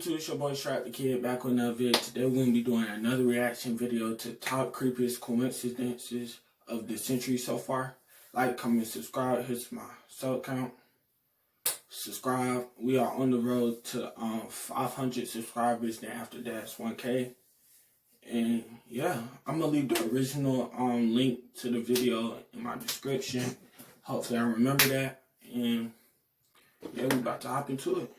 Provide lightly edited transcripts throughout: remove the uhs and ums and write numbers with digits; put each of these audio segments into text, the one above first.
YouTube, it's your boy Strap the Kid back with another video. Today we're going to be doing another reaction video to top creepiest coincidences of the century so far. Like, comment, subscribe. Here's my sub count. Subscribe. We are on the road to 500 subscribers. Then after that, it's 1K. And yeah, I'm going to leave the original link to the video in my description. Hopefully I remember that. And yeah, we're about to hop into it.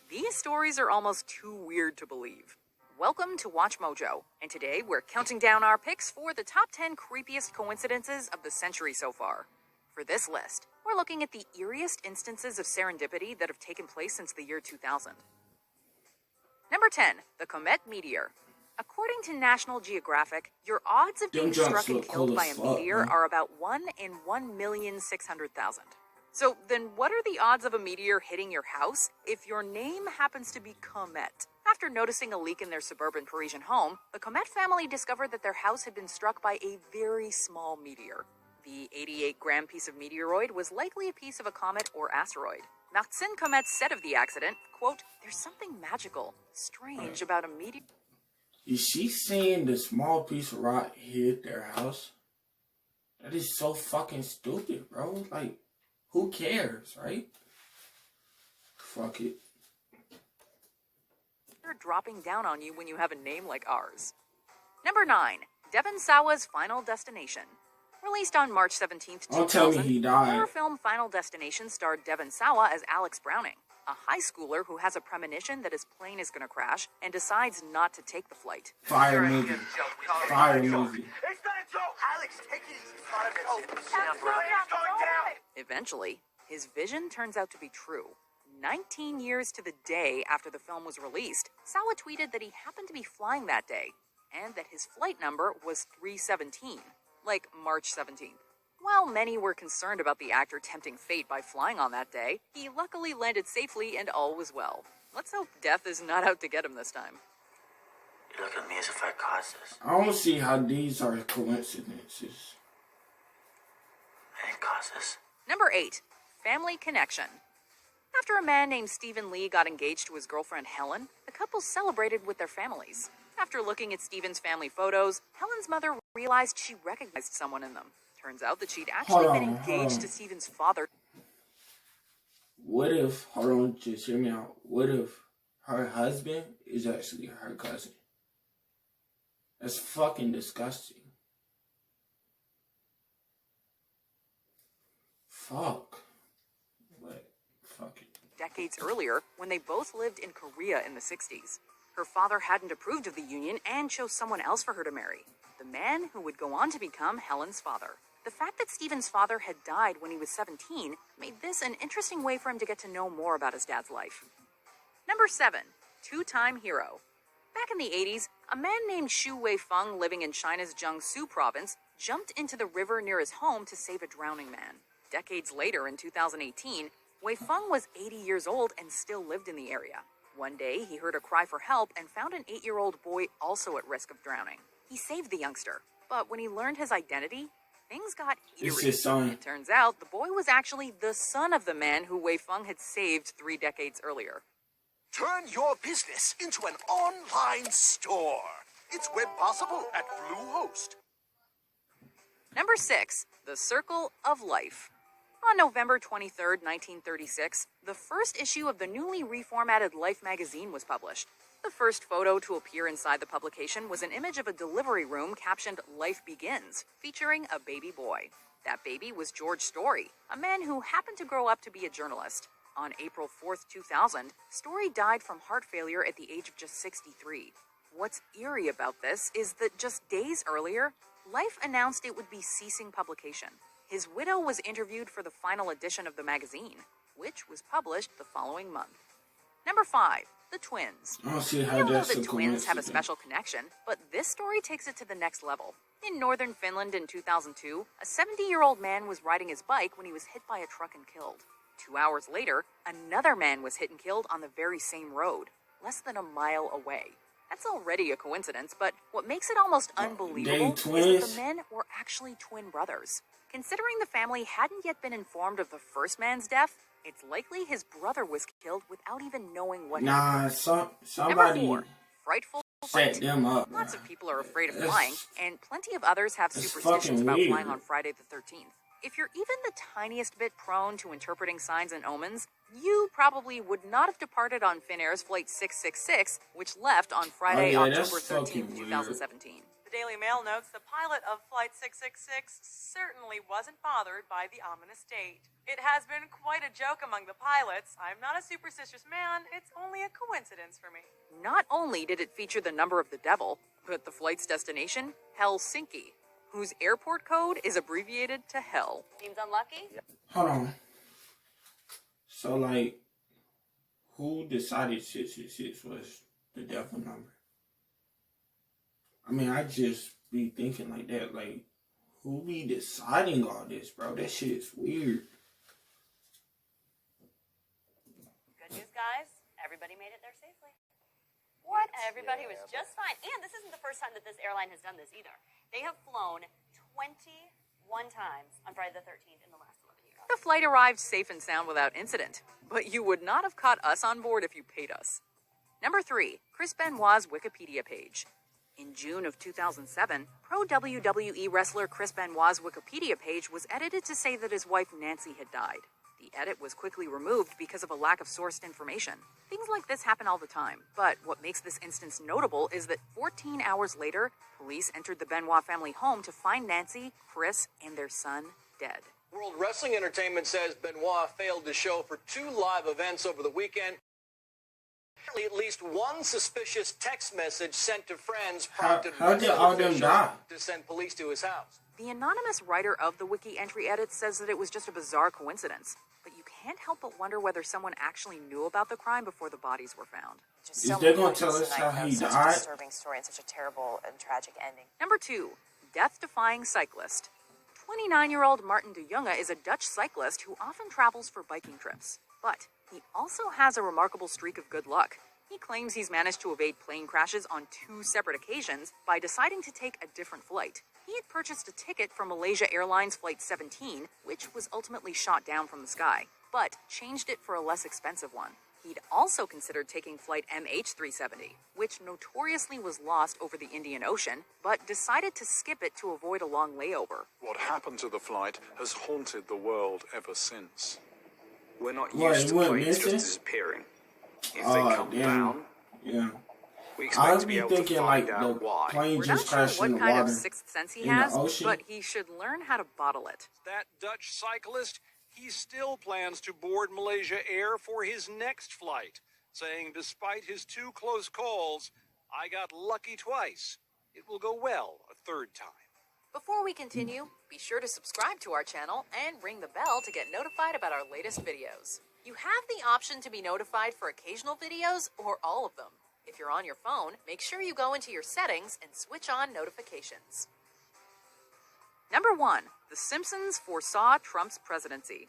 These stories are almost too weird to believe. Welcome to Watch Mojo, and today we're counting down our picks for the top 10 creepiest coincidences of the century so far. For this list, we're looking at the eeriest instances of serendipity that have taken place since the year 2000. Number 10, the Comet Meteor. According to National Geographic, your odds of being struck and killed by a meteor are about 1 in 1,600,000. So then what are the odds of a meteor hitting your house if your name happens to be Comet? After noticing a leak in their suburban Parisian home, the Comet family discovered that their house had been struck by a very small meteor. The 88-gram piece of meteoroid was likely a piece of a comet or asteroid. Martin Comet said of the accident, quote, "There's something magical, strange about a meteor." Is she saying the small piece of rock hit their house? That is so fucking stupid, bro. Like, who cares, right? Fuck it. They're dropping down on you when you have a name like ours. Number 9, Devon Sawa's Final Destination. Released on March 17th, 2000, Don't tell me he died. horror film Final Destination starred Devon Sawa as Alex Browning, a high schooler who has a premonition that his plane is going to crash and decides not to take the flight. Fire movie. Fire movie. It's not a joke! Alex, take it easy. It's not a joke. It's going down. Eventually, his vision turns out to be true. 19 years to the day after the film was released, Sawa tweeted that he happened to be flying that day, and that his flight number was 317, like March 17th. While many were concerned about the actor tempting fate by flying on that day, he luckily landed safely and all was well. Let's hope death is not out to get him this time. You look at me as if I caused this. I don't see how these are coincidences. I didn't cause this. Number 8, Family Connection. After a man named Stephen Lee got engaged to his girlfriend Helen, the couple celebrated with their families. After looking at Stephen's family photos, Helen's mother realized she recognized someone in them. Turns out that she'd actually been engaged to Stephen's father. What if, hold on, just hear me out. What if her husband is actually her cousin? That's fucking disgusting. Fuck. But, fuck it. Decades earlier, when they both lived in Korea in the 60s. Her father hadn't approved of the union and chose someone else for her to marry. The man who would go on to become Helen's father. The fact that Stephen's father had died when he was 17 made this an interesting way for him to get to know more about his dad's life. Number 7, two-time hero. Back in the 80s, a man named Xu Weifeng living in China's Jiangsu province jumped into the river near his home to save a drowning man. Decades later, in 2018, Weifeng was 80 years old and still lived in the area. One day, he heard a cry for help and found an 8-year-old boy also at risk of drowning. He saved the youngster, but when he learned his identity, things got eerie. It's his son. It turns out the boy was actually the son of the man who Weifeng had saved 3 decades earlier. Turn your business into an online store. It's web possible at Bluehost. Number 6, The Circle of Life. On November 23, 1936, the first issue of the newly reformatted Life magazine was published. The first photo to appear inside the publication was an image of a delivery room captioned "Life Begins," featuring a baby boy. That baby was George Story, a man who happened to grow up to be a journalist. On April 4, 2000, Story died from heart failure at the age of just 63. What's eerie about this is that just days earlier, Life announced it would be ceasing publication. His widow was interviewed for the final edition of the magazine, which was published the following month. Number 5, The Twins. I don't see We how all know that's that a twins have a coincidence. special connection, but this story takes it to the next level. In northern Finland in 2002, a 70-year-old man was riding his bike when he was hit by a truck and killed. 2 hours later, another man was hit and killed on the very same road, less than a mile away. That's already a coincidence, but what makes it almost unbelievable is that twins? the men were actually twin brothers. Considering the family hadn't yet been informed of the first man's death, it's likely his brother was killed without even knowing what Nah, Number somebody 4, frightful set flight. them up. Lots of people are afraid of It's- flying, and plenty of others have it's superstitions fucking about weird. flying on Friday the 13th. If you're even the tiniest bit prone to interpreting signs and omens, you probably would not have departed on Finnair's Flight 666, which left on Friday, Oh, yeah, that's October fucking 13th, weird. 2017. The Daily Mail notes the pilot of Flight 666 certainly wasn't bothered by the ominous date. It has been quite a joke among the pilots. I'm not a superstitious man. It's only a coincidence for me. Not only did it feature the number of the devil, but the flight's destination, Helsinki, whose airport code is abbreviated to Hell. Seems unlucky? Hold on. So, like, who decided 666 was the devil number? I mean, I just be thinking like that. Like, who be deciding all this, bro? That shit is weird. Good news, guys. Everybody made it there safely. What? Everybody was just fine. And this isn't the first time that this airline has done this either. They have flown 21 times on Friday the 13th in the last 11 years. The flight arrived safe and sound without incident, but you would not have caught us on board if you paid us. Number 3, Chris Benoit's Wikipedia page. In June of 2007, pro WWE wrestler Chris Benoit's Wikipedia page was edited to say that his wife Nancy had died. The edit was quickly removed because of a lack of sourced information. Things like this happen all the time, but what makes this instance notable is that 14 hours later, police entered the Benoit family home to find Nancy, Chris, and their son dead. World Wrestling Entertainment says Benoit failed to show for 2 live events over the weekend. Apparently, at least one suspicious text message sent to friends prompted How did all them officials die? to send police to his house. The anonymous writer of the wiki entry edit says that it was just a bizarre coincidence, but you can't help but wonder whether someone actually knew about the crime before the bodies were found. Is they gonna tell us how he such died? a disturbing story and such a terrible and tragic ending. Number 2, death-defying cyclist. 29-year-old Martin de Jonge is a Dutch cyclist who often travels for biking trips, but he also has a remarkable streak of good luck. He claims he's managed to evade plane crashes on 2 separate occasions by deciding to take a different flight. He had purchased a ticket for Malaysia Airlines Flight 17, which was ultimately shot down from the sky, but changed it for a less expensive one. He'd also considered taking flight MH370, which notoriously was lost over the Indian Ocean, but decided to skip it to avoid a long layover. What happened to the flight has haunted the world ever since. We're not What, used it to went planes just missing? disappearing. If they Oh, come damn. down, Yeah. we expect I'd to be be able to thinking find like out the why. plane We're not just sure crashed in what the kind water. of sixth sense he in the has, ocean? but he should learn how to bottle it. That Dutch cyclist, he still plans to board Malaysia Air for his next flight, saying despite his 2 close calls, I got lucky twice. It will go well a 3rd time. Before we continue, be sure to subscribe to our channel and ring the bell to get notified about our latest videos. You have the option to be notified for occasional videos or all of them. If you're on your phone, make sure you go into your settings and switch on notifications. Number 1, The Simpsons foresaw Trump's presidency.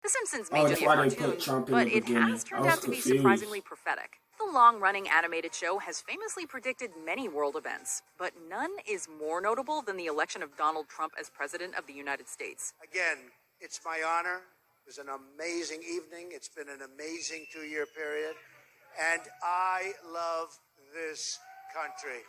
The Simpsons may Oh, just that's be a why they cartoon, put Trump in but the it beginning. has I turned was out to be confused. surprisingly prophetic. The long-running animated show has famously predicted many world events, but none is more notable than the election of Donald Trump as president of the United States. Again, it's my honor. It was an amazing evening. It's been an amazing 2-year period. And I love this country.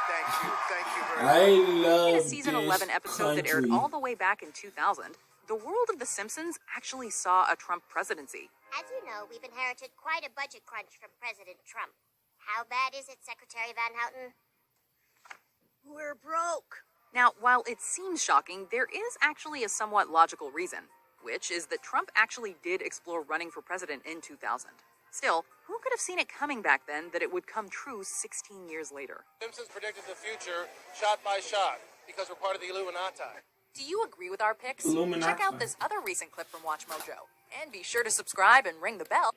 Thank you. Thank you very much. I love In a season this 11 episode that aired country. all the way back in 2000, the world of The Simpsons actually saw a Trump presidency. As you know, we've inherited quite a budget crunch from President Trump. How bad is it, Secretary Van Houten? We're broke. Now, while it seems shocking, there is actually a somewhat logical reason, which is that Trump actually did explore running for president in 2000. Still, who could have seen it coming back then that it would come true 16 years later? Simpsons predicted the future shot by shot because we're part of the Illuminati. Do you agree with our picks? Illuminati. Check out this other recent clip from Watch Mojo. And be sure to subscribe and ring the bell.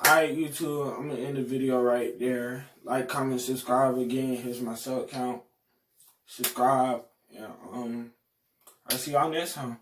Alright, YouTube, I'm gonna end the video right there. Like, comment, subscribe again. Here's my sub count. Subscribe. Yeah, I'll see y'all next time.